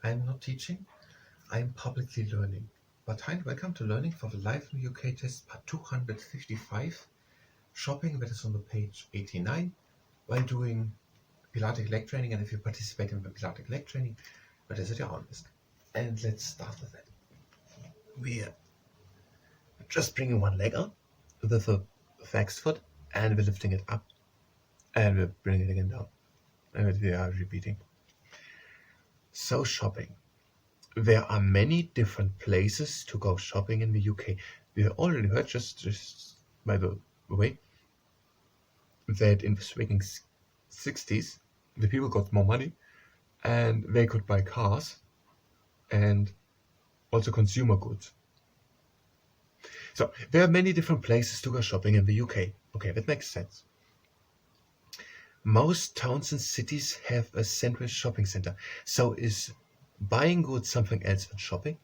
I'm not teaching, I'm publicly learning. But hi and welcome to Learning for the Live in the UK test part 255, shopping, that is on the page 89, while doing Pilatic leg training. And if you participate in the Pilatic leg training, that is at your own risk. And let's start with that. We're just bringing one leg out with the fixed foot, and we're lifting it up, and we're bringing it again down, and we are repeating. So shopping. There are many different places to go shopping in the UK. We have already heard, just by the way, that in the swinging 60s, the people got more money and they could buy cars and also consumer goods. So there are many different places to go shopping in the UK. Okay, that makes sense. Most towns and cities have a central shopping center. So is buying goods something else than shopping?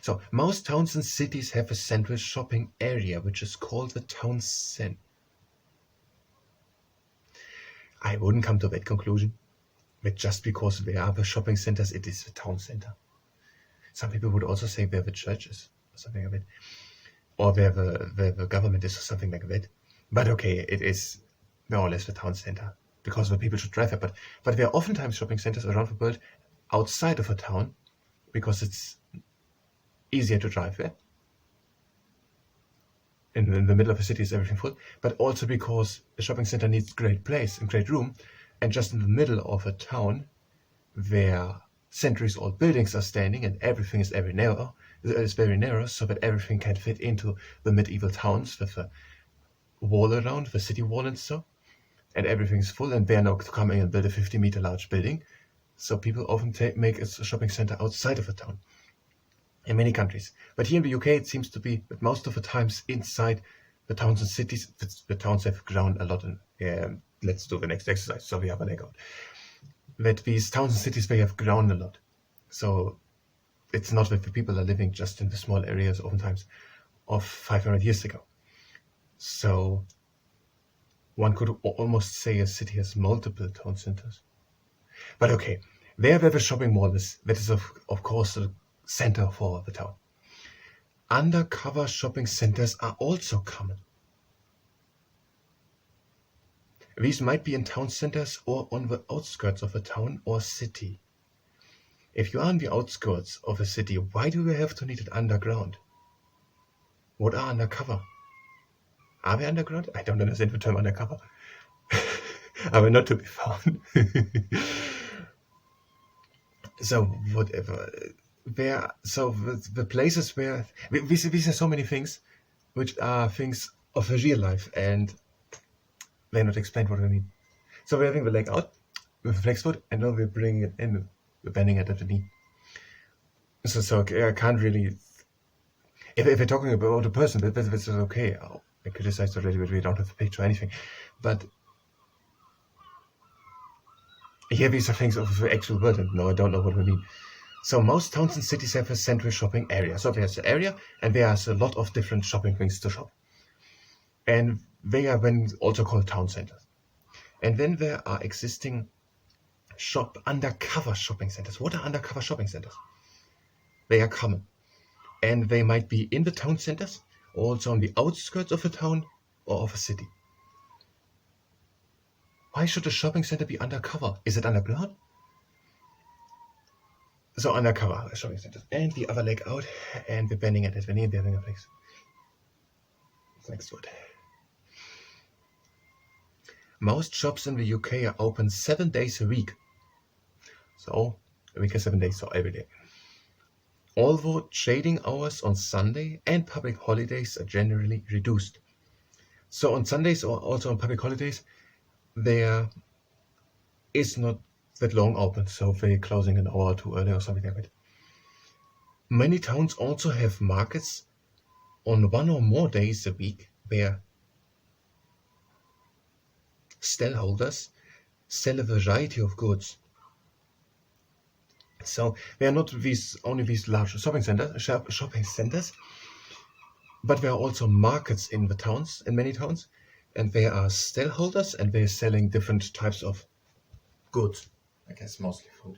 So most towns and cities have a central shopping area, which is called the town centre. I wouldn't come to that conclusion, but just because there are the shopping centers, it is the town center. Some people would also say where the church is, or something like that, or where the government is, or something like that. But okay, it is more or less the town center, because the people should drive there. But there are oftentimes shopping centers around the world outside of a town, because it's easier to drive there. In the middle of a city is everything full, but also because a shopping center needs great place and great room, and just in the middle of a town where centuries-old buildings are standing and everything is very narrow, so that everything can fit into the medieval towns with a wall around, the city wall and so, and everything's full, and they're not coming and build a 50-meter large building. So people often make a shopping center outside of a town. In many countries. But here in the UK, it seems to be that most of the times inside the towns and cities, the towns have grown a lot. And let's do the next exercise. So we have a leg out. That these towns and cities, they have grown a lot. So it's not that the people are living just in the small areas, oftentimes, of 500 years ago. So one could almost say a city has multiple town centers. But okay, there where the shopping mall is, that is of course the center for the town. Undercover shopping centers are also common. These might be in town centers or on the outskirts of a town or city. If you are on the outskirts of a city, why do we have to need it underground? What are undercover? Are they underground? I don't understand the term undercover. Are they not to be found? So whatever. The places where we see so many things, which are things of a real life, and they're not explained what we mean. So we're having the leg out with the flex foot, and now we're bringing it in, we're bending it at the knee. So I can't really. If we're talking about a person, that's okay. I criticized already, but we don't have a picture or anything. But here these are things of the actual word, and no, I don't know what we mean. So most towns and cities have a central shopping area. So there's an area, and there's a lot of different shopping things to shop. And they are then also called town centers. And then there are existing undercover shopping centers. What are undercover shopping centers? They are common. And they might be in the town centers, or also on the outskirts of a town or of a city. Why should a shopping center be undercover? Is it underground? So undercover shopping centers, and the other leg out, and we're bending it at the knee, and we're having a flex. Next word. Most shops in the UK are open 7 days a week. So a week is 7 days, so every day. Although trading hours on Sunday and public holidays are generally reduced. So on Sundays or also on public holidays, there is not that long open, so they're closing an hour too early or something like that. Many towns also have markets on 1 or more days a week where stallholders sell a variety of goods. So they are not only these large shopping centers, but there are also markets in many towns, and there are stallholders, and they're selling different types of goods. I guess mostly food.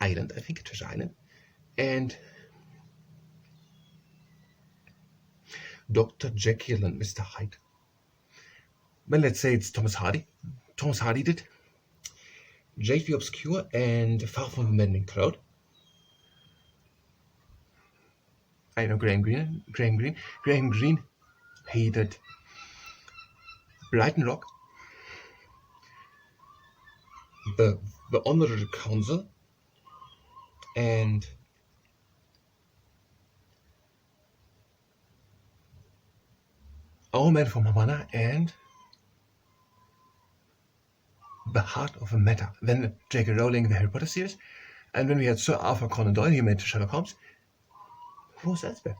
island, I think, Treasure Island, and Dr. Jekyll and Mr. Hyde. Well, let's say it's Thomas Hardy. Thomas Hardy did Jade the Obscure and Far from the Maddening Crowd. I know Graham Greene, he did Brighton Rock, the Honorary Council, and Our Man from Havana, and The Heart of a Matter. Then J.K. Rowling, the Harry Potter series, and when we had Sir Arthur Conan Doyle, he made Sherlock Holmes. Who was Elsbeth?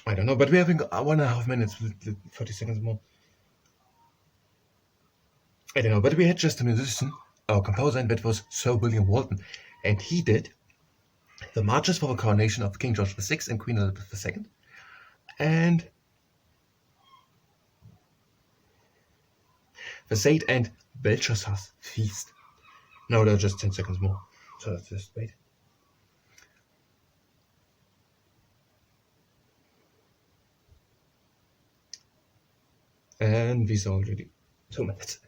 I don't know, but we're having 1.5 minutes, 30 seconds more. I don't know, but we had just a musician, our composer, and that was Sir William Walton, and he did the marches for the coronation of King George VI and Queen Elizabeth II, and the Saint and Belshazzar's Feast. Now there are just 10 seconds more, so let's just wait. And these are already 2 minutes.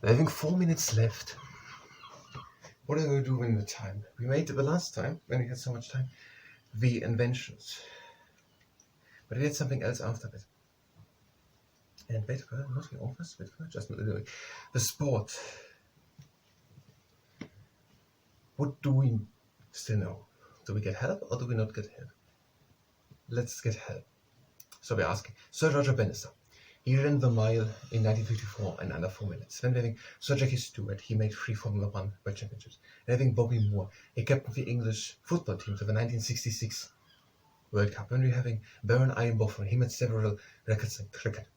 I think 4 minutes left. What are we going to do in the time? We made it the last time, when we had so much time, the inventions. But we had something else after that. And wait, not the office, wait, just the sport. What do we still know? Do we get help or do we not get help? Let's get help. So we're asking Sir Roger Bannister. He ran the mile in 1954 in under 4 minutes. Then having Sir Jackie Stewart, he made 3 Formula One World Championships. And having Bobby Moore, he captained the English football team to the 1966 World Cup. When we're having Baron Ian Boffin, he made several records in cricket.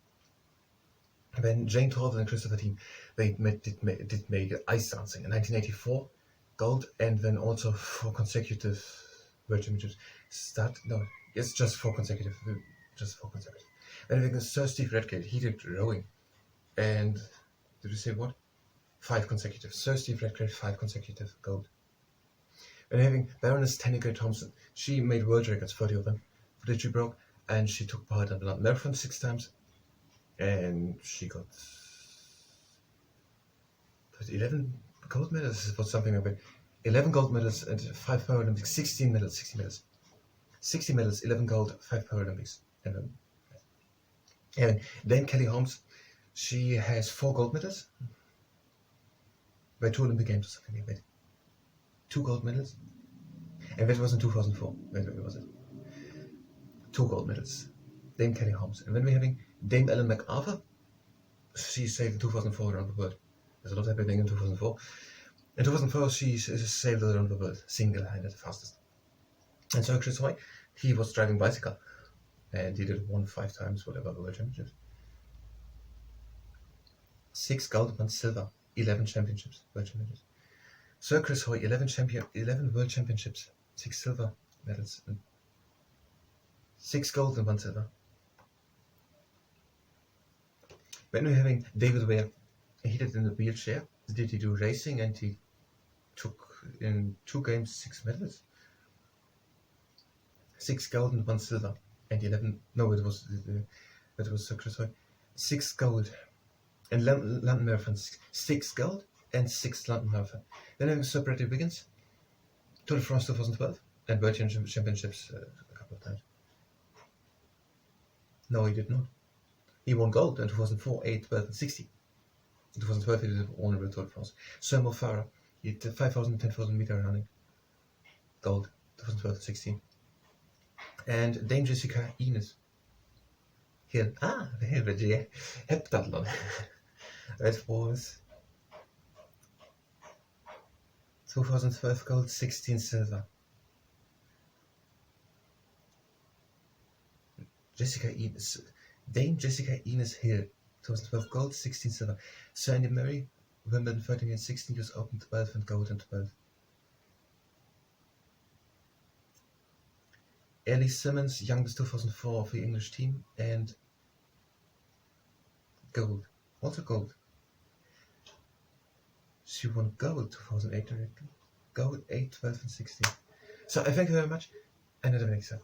When Jane Torval and Christopher Dean, they did make ice dancing in 1984, gold, and then also 4 consecutive World Championships. Just 4 consecutive. Then having Sir Steve Redgate, he did rowing, and did you say what? 5 consecutive. Sir Steve Redgate, 5 consecutive gold. And having Baroness Tannica Thompson, she made world records, 30 of them, that she broke, and she took part in the London Marathon 6 times, and she got 11 gold medals. It was something like 11 gold medals and 5 Paralympics, 16 medals, 60 medals, 11 gold, 5 Paralympics. And then Kelly Holmes, she has 4 gold medals by 2 Olympic Games or something like that. 2 gold medals, and that was in 2004. When was it? 2 gold medals. Dame Kelly Holmes, and then we're having Dame Ellen MacArthur. She saved 2004 around the world. There's a lot happening in 2004. In 2004, she saved around the world, single-handed, the fastest. And Sir Chris Hoy, he was driving bicycle, and he did 5 times, whatever, the World Championships. 6 gold, 1 silver, 11 championships, World Championships. Sir Chris Hoy, 11 World Championships, 6 silver medals, and 6 gold and 1 silver. Then we're having David Ware. He did in a wheelchair. Did he do racing, and he took in 2 games 6 medals. 6 gold and 1 silver, and 11. No, it was Sir Chris Hoy. 6 gold, and London Marathon 6 gold and 6 London Marathon. Then having Sir Bradley Wiggins, Tour de France 2012, and World Championships a couple of times. No, he did not. He won gold in 2004, 8, 12, and 60. In 2012, he did won the Tour de France. Sir Mo Farah, he did 5,000, 10,000 meter running. Gold, 2012, 16. And Dame Jessica Enos Hill. The Hill, the heptathlon. That was 2012 gold, 16 silver. Dame Jessica Enos Hill, 2012 gold, 16 silver. Sir Andy Murray, Wimbledon 13 and 16, US Open 12 and gold and 12. Ellie Simmons, youngest 2004 of the English team, and gold. Also gold. She won gold 2008 directly. Gold 8, 12 and 16. So I thank you very much and have a nice day.